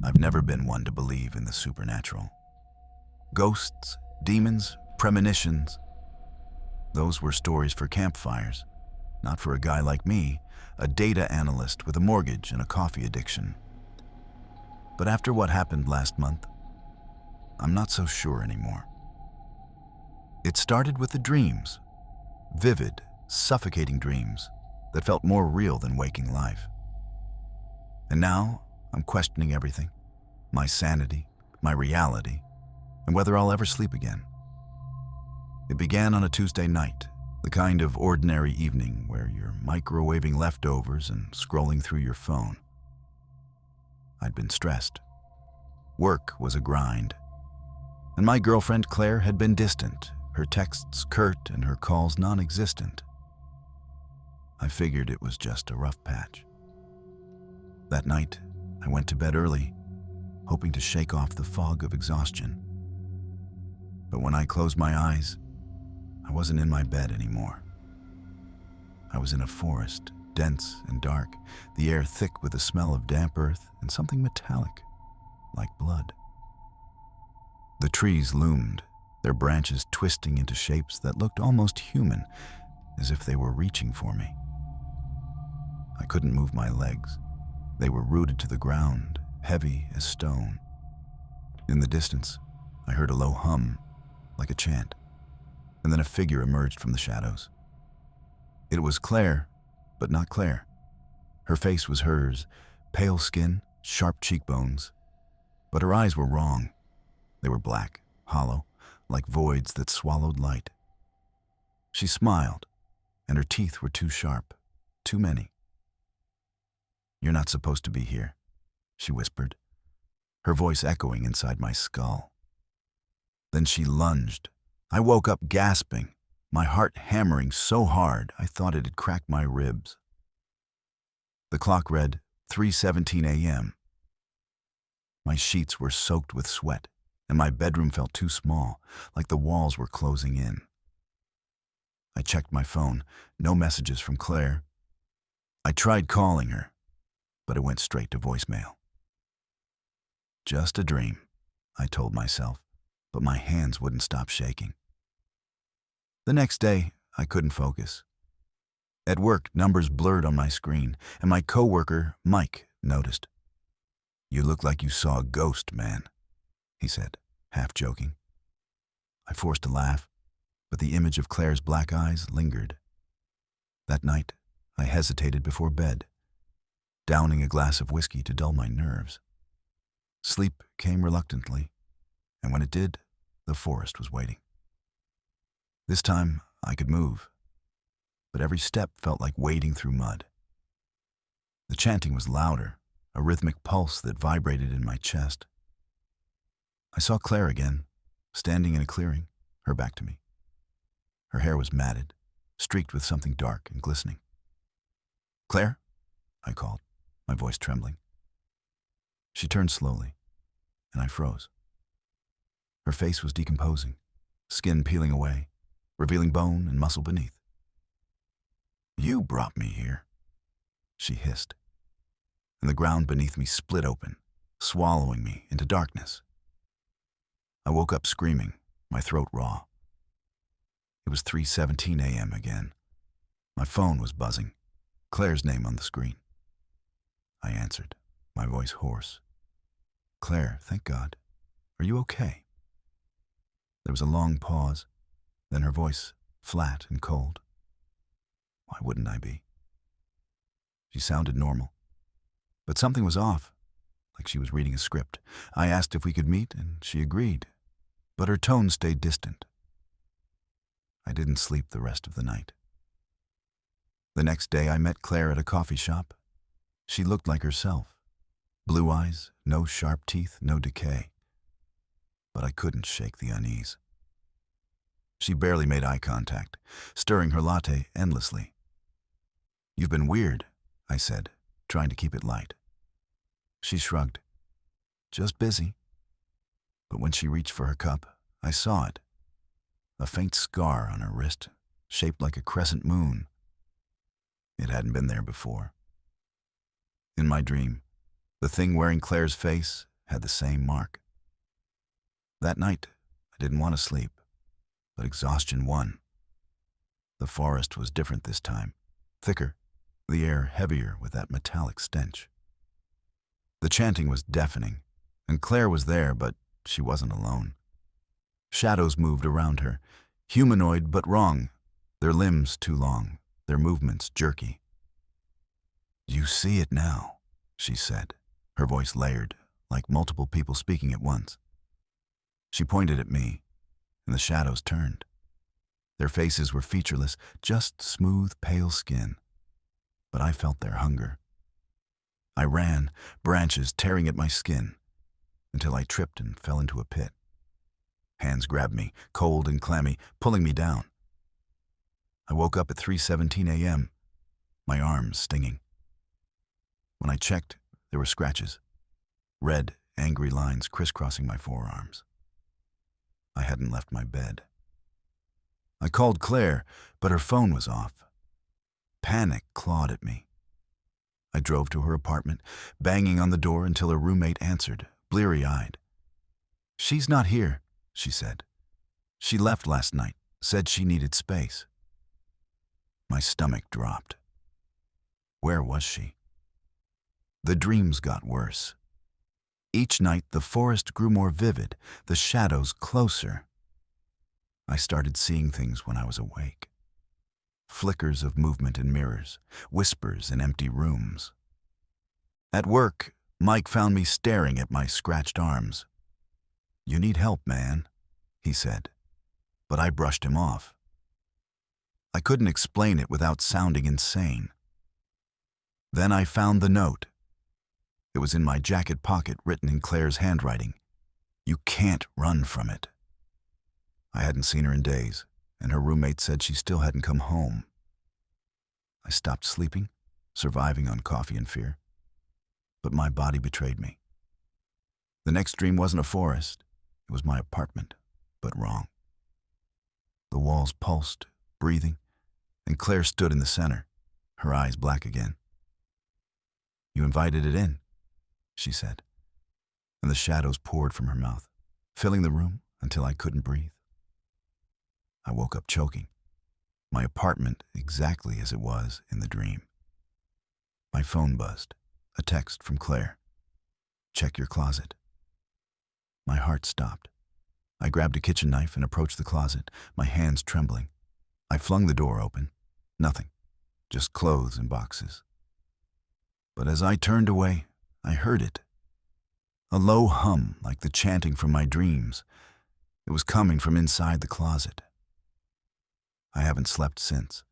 I've never been one to believe in the supernatural. Ghosts, demons, premonitions. Those were stories for campfires, not for a guy like me, a data analyst with a mortgage and a coffee addiction. But after what happened last month, I'm not so sure anymore. It started with the dreams, vivid, suffocating dreams that felt more real than waking life. And now I'm questioning everything, my sanity, my reality, and whether I'll ever sleep again. It began on a Tuesday night, the kind of ordinary evening where you're microwaving leftovers and scrolling through your phone. I'd been stressed. Work was a grind. And my girlfriend Claire had been distant, her texts curt and her calls non-existent. I figured it was just a rough patch. That night, I went to bed early, hoping to shake off the fog of exhaustion. But when I closed my eyes, I wasn't in my bed anymore. I was in a forest, dense and dark, the air thick with the smell of damp earth and something metallic, like blood. The trees loomed, their branches twisting into shapes that looked almost human, as if they were reaching for me. I couldn't move my legs. They were rooted to the ground, heavy as stone. In the distance, I heard a low hum, like a chant, and then a figure emerged from the shadows. It was Claire, but not Claire. Her face was hers, pale skin, sharp cheekbones, but her eyes were wrong. They were black, hollow, like voids that swallowed light. She smiled, and her teeth were too sharp, too many. "You're not supposed to be here," she whispered, her voice echoing inside my skull. Then she lunged. I woke up gasping, my heart hammering so hard I thought it'd crack my ribs. The clock read 3:17 a.m. My sheets were soaked with sweat, and my bedroom felt too small, like the walls were closing in. I checked my phone, no messages from Claire. I tried calling her, but it went straight to voicemail. Just a dream, I told myself, but my hands wouldn't stop shaking. The next day, I couldn't focus. At work, numbers blurred on my screen, and my coworker, Mike, noticed. "You look like you saw a ghost, man," he said, half joking. I forced a laugh, but the image of Claire's black eyes lingered. That night, I hesitated before bed, downing a glass of whiskey to dull my nerves. Sleep came reluctantly, and when it did, the forest was waiting. This time, I could move, but every step felt like wading through mud. The chanting was louder, a rhythmic pulse that vibrated in my chest. I saw Claire again, standing in a clearing, her back to me. Her hair was matted, streaked with something dark and glistening. "Claire?" I called, my voice trembling. She turned slowly, and I froze. Her face was decomposing, skin peeling away, revealing bone and muscle beneath. "You brought me here," she hissed, and the ground beneath me split open, swallowing me into darkness. I woke up screaming, my throat raw. It was 3:17 a.m. again. My phone was buzzing, Claire's name on the screen. I answered, my voice hoarse. "Claire, thank God. Are you okay?" There was a long pause, then her voice flat and cold. Why wouldn't I be? She sounded normal, but something was off, like she was reading a script. I asked if we could meet, and she agreed, but her tone stayed distant. I didn't sleep the rest of the night. The next day, I met Claire at a coffee shop. She looked like herself. Blue eyes, no sharp teeth, no decay. But I couldn't shake the unease. She barely made eye contact, stirring her latte endlessly. "You've been weird," I said, trying to keep it light. She shrugged. "Just busy." But when she reached for her cup, I saw it. A faint scar on her wrist, shaped like a crescent moon. It hadn't been there before. In my dream, the thing wearing Claire's face had the same mark. That night, I didn't want to sleep, but exhaustion won. The forest was different this time, thicker, the air heavier with that metallic stench. The chanting was deafening, and Claire was there, but she wasn't alone. Shadows moved around her, humanoid but wrong, their limbs too long, their movements jerky. "You see it now," she said, her voice layered, like multiple people speaking at once. She pointed at me, and the shadows turned. Their faces were featureless, just smooth, pale skin. But I felt their hunger. I ran, branches tearing at my skin, until I tripped and fell into a pit. Hands grabbed me, cold and clammy, pulling me down. I woke up at 3:17 a.m., my arms stinging. When I checked, there were scratches, red, angry lines crisscrossing my forearms. I hadn't left my bed. I called Claire, but her phone was off. Panic clawed at me. I drove to her apartment, banging on the door until her roommate answered, bleary-eyed. "She's not here," she said. "She left last night, said she needed space." My stomach dropped. Where was she? The dreams got worse. Each night the forest grew more vivid, the shadows closer. I started seeing things when I was awake. Flickers of movement in mirrors, whispers in empty rooms. At work, Mike found me staring at my scratched arms. "You need help, man," he said, but I brushed him off. I couldn't explain it without sounding insane. Then I found the note. It was in my jacket pocket, written in Claire's handwriting. "You can't run from it." I hadn't seen her in days, and her roommate said she still hadn't come home. I stopped sleeping, surviving on coffee and fear. But my body betrayed me. The next dream wasn't a forest. It was my apartment, but wrong. The walls pulsed, breathing, and Claire stood in the center, her eyes black again. "You invited it in," she said, and the shadows poured from her mouth, filling the room until I couldn't breathe. I woke up choking, my apartment exactly as it was in the dream. My phone buzzed, a text from Claire. "Check your closet." My heart stopped. I grabbed a kitchen knife and approached the closet, my hands trembling. I flung the door open. Nothing, just clothes and boxes. But as I turned away, I heard it. A low hum like the chanting from my dreams. It was coming from inside the closet. I haven't slept since.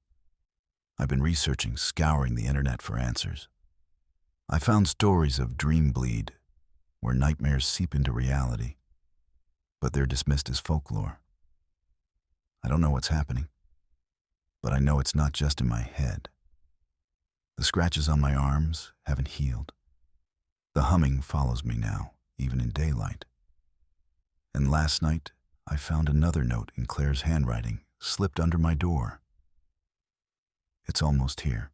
I've been researching, scouring the internet for answers. I found stories of dream bleed, where nightmares seep into reality, but they're dismissed as folklore. I don't know what's happening, but I know it's not just in my head. The scratches on my arms haven't healed. The humming follows me now, even in daylight. And last night, I found another note in Claire's handwriting, slipped under my door. It's almost here.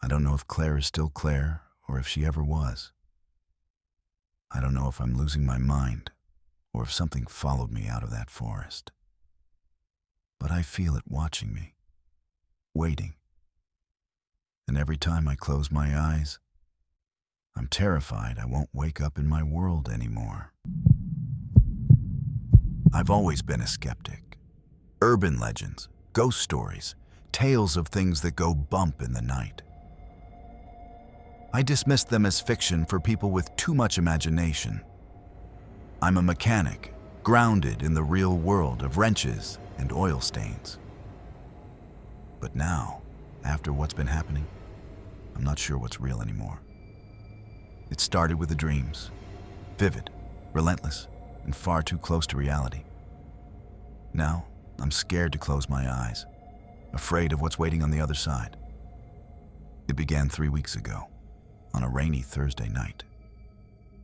I don't know if Claire is still Claire or if she ever was. I don't know if I'm losing my mind or if something followed me out of that forest. But I feel it watching me, waiting. And every time I close my eyes, I'm terrified I won't wake up in my world anymore. I've always been a skeptic. Urban legends, ghost stories, tales of things that go bump in the night. I dismissed them as fiction for people with too much imagination. I'm a mechanic, grounded in the real world of wrenches and oil stains. But now, after what's been happening, I'm not sure what's real anymore. It started with the dreams, vivid, relentless, and far too close to reality. Now, I'm scared to close my eyes, afraid of what's waiting on the other side. It began 3 weeks ago, on a rainy Thursday night.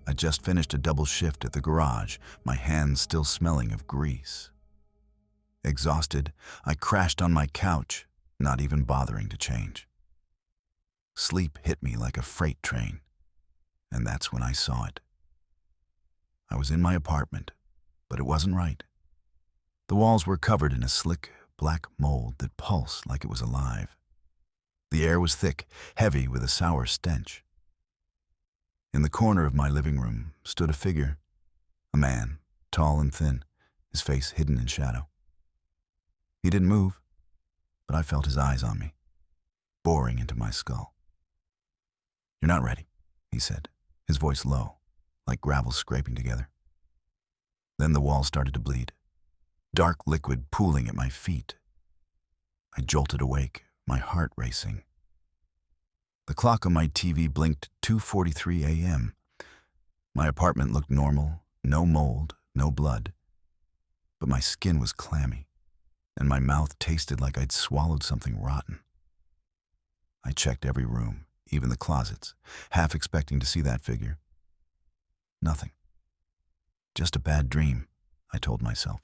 I just finished a double shift at the garage, my hands still smelling of grease. Exhausted, I crashed on my couch, not even bothering to change. Sleep hit me like a freight train, and that's when I saw it. I was in my apartment, but it wasn't right. The walls were covered in a slick, black mold that pulsed like it was alive. The air was thick, heavy with a sour stench. In the corner of my living room stood a figure, a man, tall and thin, his face hidden in shadow. He didn't move, but I felt his eyes on me, boring into my skull. "You're not ready," he said, his voice low, like gravel scraping together. Then the wall started to bleed, dark liquid pooling at my feet. I jolted awake, my heart racing. The clock on my TV blinked 2:43 a.m. My apartment looked normal, no mold, no blood. But my skin was clammy, and my mouth tasted like I'd swallowed something rotten. I checked every room, even the closets, half expecting to see that figure. Nothing. Just a bad dream, I told myself.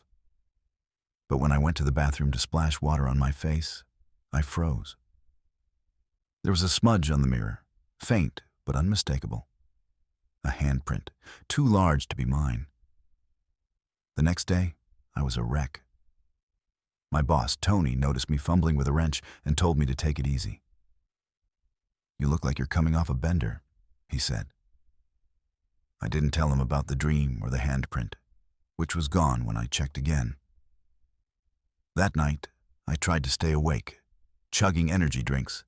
But when I went to the bathroom to splash water on my face, I froze. There was a smudge on the mirror, faint but unmistakable. A handprint, too large to be mine. The next day, I was a wreck. My boss, Tony, noticed me fumbling with a wrench and told me to take it easy. "You look like you're coming off a bender," he said. I didn't tell him about the dream or the handprint, which was gone when I checked again. That night, I tried to stay awake, chugging energy drinks.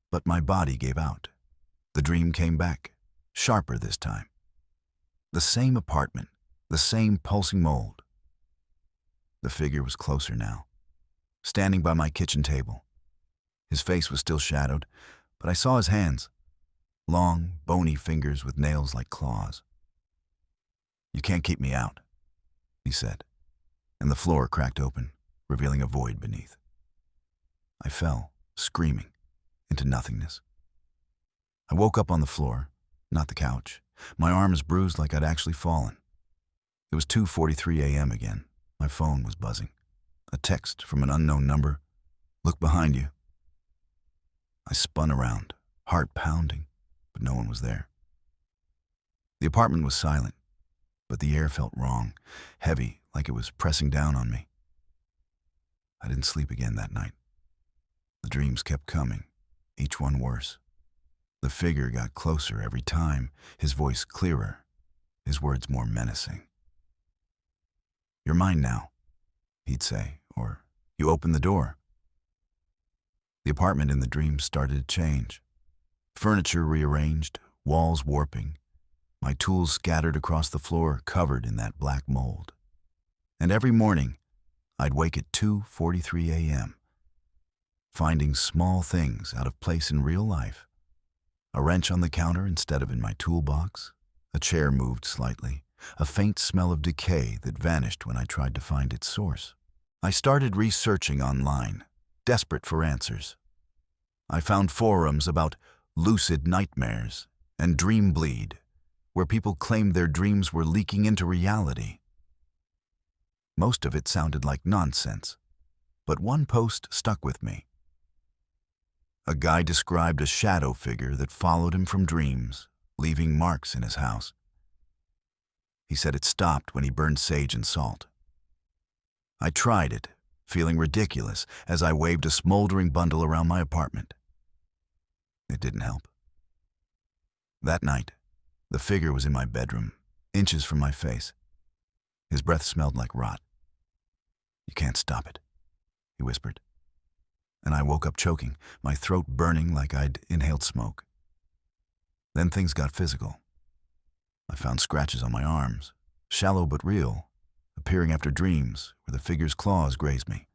But my body gave out. The dream came back, sharper this time. The same apartment, the same pulsing mold. The figure was closer now, standing by my kitchen table. His face was still shadowed, but I saw his hands, long, bony fingers with nails like claws. "You can't keep me out," he said, and the floor cracked open, revealing a void beneath. I fell, screaming, into nothingness. I woke up on the floor, not the couch, my arms bruised like I'd actually fallen. It was 2:43 a.m. again. My phone was buzzing. A text from an unknown number. "Look behind you." I spun around, heart pounding, but no one was there. The apartment was silent, but the air felt wrong, heavy, like it was pressing down on me. I didn't sleep again that night. The dreams kept coming, each one worse. The figure got closer every time, his voice clearer, his words more menacing. "You're mine now," he'd say, or "You open the door." The apartment in the dreams started to change. Furniture rearranged, walls warping, my tools scattered across the floor covered in that black mold. And every morning, I'd wake at 2:43 a.m., finding small things out of place in real life. A wrench on the counter instead of in my toolbox, a chair moved slightly, a faint smell of decay that vanished when I tried to find its source. I started researching online, desperate for answers. I found forums about lucid nightmares and dream bleed, where people claimed their dreams were leaking into reality. Most of it sounded like nonsense, but one post stuck with me. A guy described a shadow figure that followed him from dreams, leaving marks in his house. He said it stopped when he burned sage and salt. I tried it, feeling ridiculous as I waved a smoldering bundle around my apartment. It didn't help. That night, the figure was in my bedroom, inches from my face. His breath smelled like rot. "You can't stop it," he whispered. And I woke up choking, my throat burning like I'd inhaled smoke. Then things got physical. I found scratches on my arms, shallow but real, appearing after dreams where the figure's claws grazed me.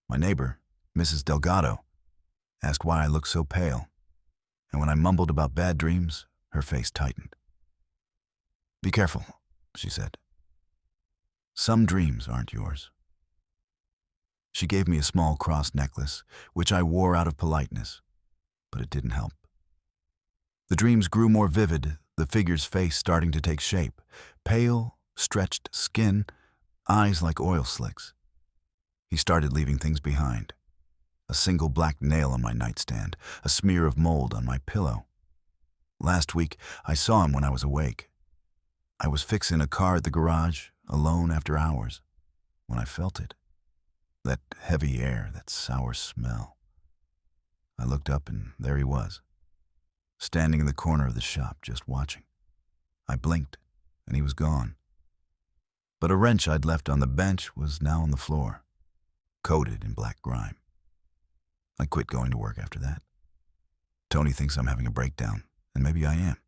My neighbor, Mrs. Delgado, asked why I looked so pale, and when I mumbled about bad dreams, her face tightened. "Be careful," she said. "Some dreams aren't yours." She gave me a small cross necklace, which I wore out of politeness, but it didn't help. The dreams grew more vivid, the figure's face starting to take shape, pale, stretched skin, eyes like oil slicks. He started leaving things behind. A single black nail on my nightstand, a smear of mold on my pillow. Last week, I saw him when I was awake. I was fixing a car at the garage, alone after hours, when I felt it. That heavy air, that sour smell. I looked up and there he was, standing in the corner of the shop, just watching. I blinked, and he was gone. But a wrench I'd left on the bench was now on the floor, coated in black grime. I quit going to work after that. Tony thinks I'm having a breakdown, and maybe I am.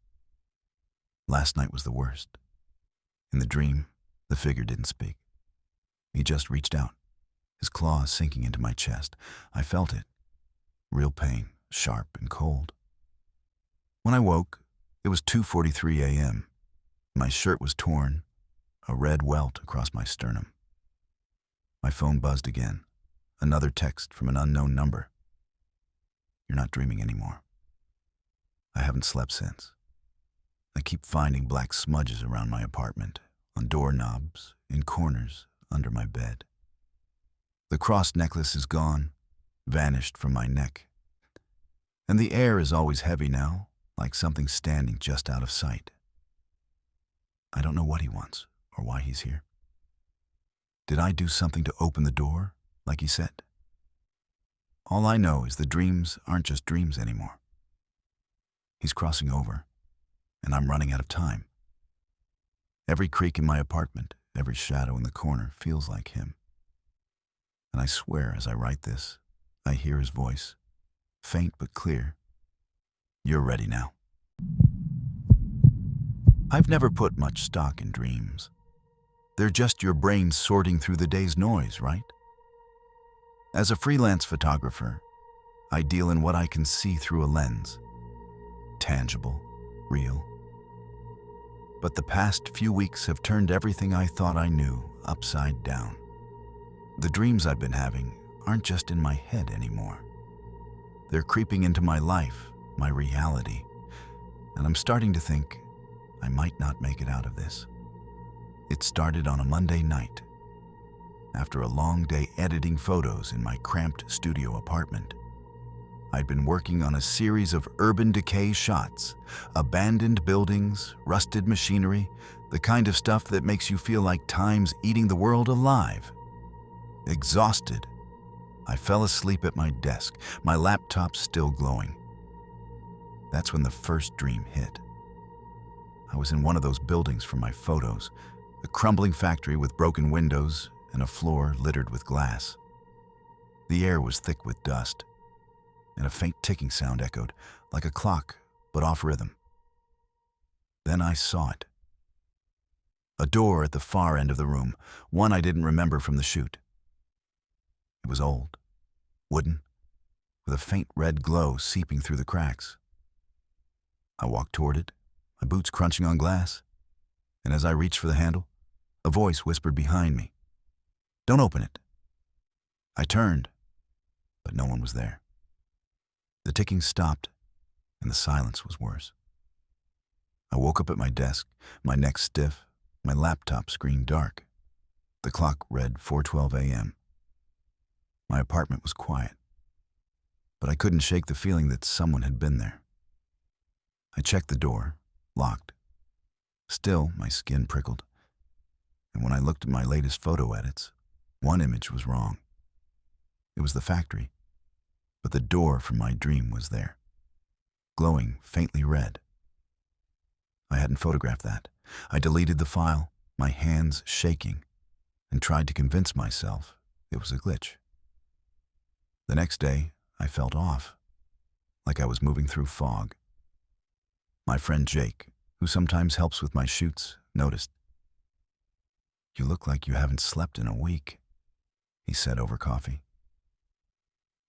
Last night was the worst. In the dream, the figure didn't speak. He just reached out, his claws sinking into my chest. I felt it. Real pain, sharp and cold. When I woke, it was 2:43 a.m. My shirt was torn, a red welt across my sternum. My phone buzzed again. Another text from an unknown number. You're not dreaming anymore. I haven't slept since. I keep finding black smudges around my apartment, on doorknobs, in corners, under my bed. The cross necklace is gone, vanished from my neck. And the air is always heavy now, like something standing just out of sight. I don't know what he wants or why he's here. Did I do something to open the door, like he said? All I know is the dreams aren't just dreams anymore. He's crossing over, and I'm running out of time. Every creak in my apartment, every shadow in the corner feels like him. And I swear as I write this, I hear his voice, faint but clear. You're ready now. I've never put much stock in dreams. They're just your brain sorting through the day's noise, right? As a freelance photographer, I deal in what I can see through a lens. Tangible, real. But the past few weeks have turned everything I thought I knew upside down. The dreams I've been having aren't just in my head anymore. They're creeping into my life, my reality, and I'm starting to think I might not make it out of this. It started on a Monday night, after a long day editing photos in my cramped studio apartment. I'd been working on a series of urban decay shots, abandoned buildings, rusted machinery, the kind of stuff that makes you feel like time's eating the world alive. Exhausted, I fell asleep at my desk, my laptop still glowing. That's when the first dream hit. I was in one of those buildings from my photos, a crumbling factory with broken windows and a floor littered with glass. The air was thick with dust, and a faint ticking sound echoed, like a clock, but off rhythm. Then I saw it. A door at the far end of the room, one I didn't remember from the shoot. It was old, wooden, with a faint red glow seeping through the cracks. I walked toward it, my boots crunching on glass, and as I reached for the handle, a voice whispered behind me, "Don't open it." I turned, but no one was there. The ticking stopped, and the silence was worse. I woke up at my desk, my neck stiff, my laptop screen dark. The clock read 4:12 a.m. My apartment was quiet, but I couldn't shake the feeling that someone had been there. I checked the door, locked. Still, my skin prickled. And when I looked at my latest photo edits, one image was wrong. It was the factory, but the door from my dream was there, glowing faintly red. I hadn't photographed that. I deleted the file, my hands shaking, and tried to convince myself it was a glitch. The next day, I felt off, like I was moving through fog. My friend Jake, who sometimes helps with my shoots, noticed. "You look like you haven't slept in a week," he said over coffee.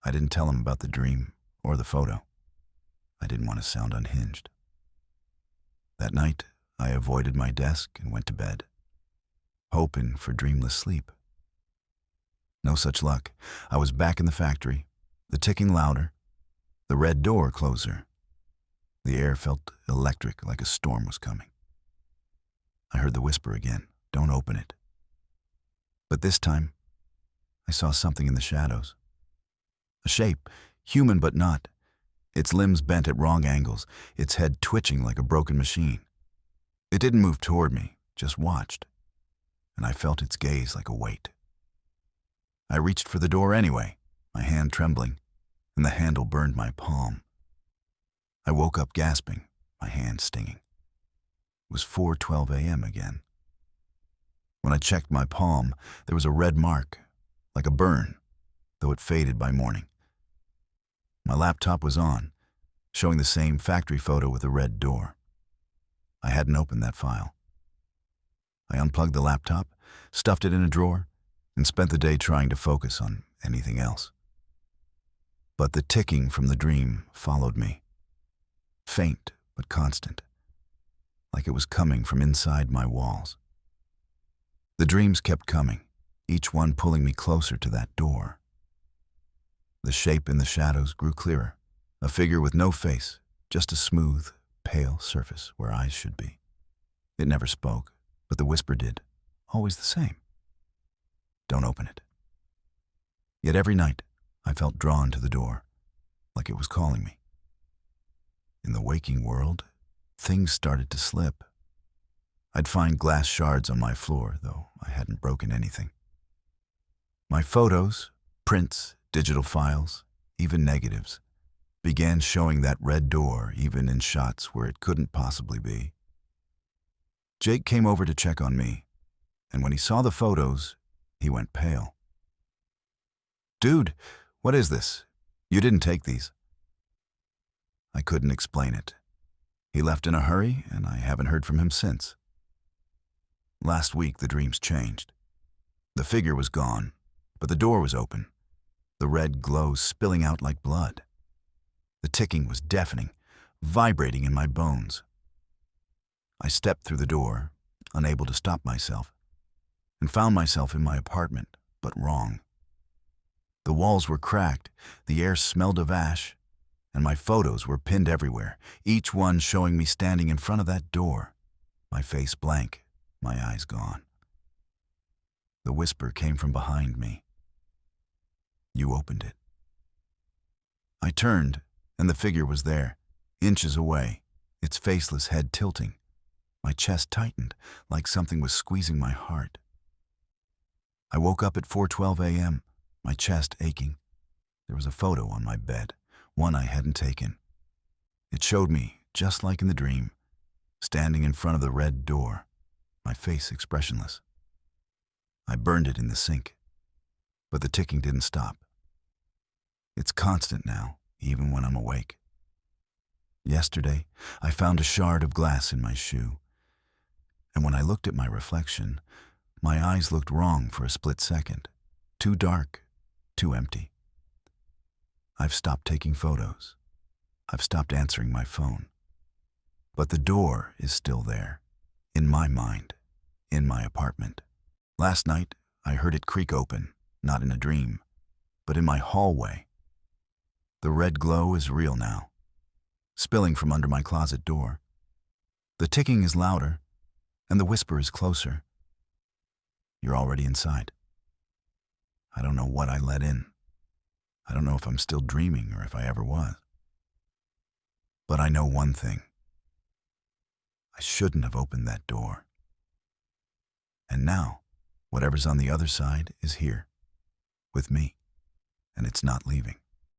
I didn't tell him about the dream or the photo. I didn't want to sound unhinged. That night, I avoided my desk and went to bed, hoping for dreamless sleep. No such luck. I was back in the factory, the ticking louder, the red door closer. The air felt electric, like a storm was coming. I heard the whisper again, "Don't open it." But this time, I saw something in the shadows. A shape, human but not, its limbs bent at wrong angles, its head twitching like a broken machine. It didn't move toward me, just watched, and I felt its gaze like a weight. I reached for the door anyway, my hand trembling, and the handle burned my palm. I woke up gasping, my hand stinging. It was 4:12 a.m. again. When I checked my palm, there was a red mark, like a burn, though it faded by morning. My laptop was on, showing the same factory photo with a red door. I hadn't opened that file. I unplugged the laptop, stuffed it in a drawer, and spent the day trying to focus on anything else. But the ticking from the dream followed me, faint but constant, like it was coming from inside my walls. The dreams kept coming, each one pulling me closer to that door. The shape in the shadows grew clearer, a figure with no face, just a smooth, pale surface where eyes should be. It never spoke, but the whisper did, always the same. Don't open it. Yet every night, I felt drawn to the door, like it was calling me. In the waking world, things started to slip. I'd find glass shards on my floor, though I hadn't broken anything. My photos, prints, digital files, even negatives, began showing that red door even in shots where it couldn't possibly be. Jake came over to check on me, and when he saw the photos, he went pale. "Dude, what is this? You didn't take these." I couldn't explain it. He left in a hurry, and I haven't heard from him since. Last week, the dreams changed. The figure was gone, but the door was open, the red glow spilling out like blood. The ticking was deafening, vibrating in my bones. I stepped through the door, unable to stop myself, and found myself in my apartment, but wrong. The walls were cracked, the air smelled of ash, and my photos were pinned everywhere, each one showing me standing in front of that door, my face blank, my eyes gone. The whisper came from behind me. "You opened it." I turned, and the figure was there, inches away, its faceless head tilting. My chest tightened, like something was squeezing my heart. I woke up at 4:12 a.m., my chest aching. There was a photo on my bed, one I hadn't taken. It showed me, just like in the dream, standing in front of the red door, my face expressionless. I burned it in the sink, but the ticking didn't stop. It's constant now, even when I'm awake. Yesterday, I found a shard of glass in my shoe, and when I looked at my reflection, my eyes looked wrong for a split second. Too dark, too empty. I've stopped taking photos. I've stopped answering my phone. But the door is still there, in my mind, in my apartment. Last night, I heard it creak open, not in a dream, but in my hallway. The red glow is real now, spilling from under my closet door. The ticking is louder, and the whisper is closer. You're already inside. I don't know what I let in. I don't know if I'm still dreaming or if I ever was. But I know one thing. I shouldn't have opened that door. And now, whatever's on the other side is here, with me, and it's not leaving.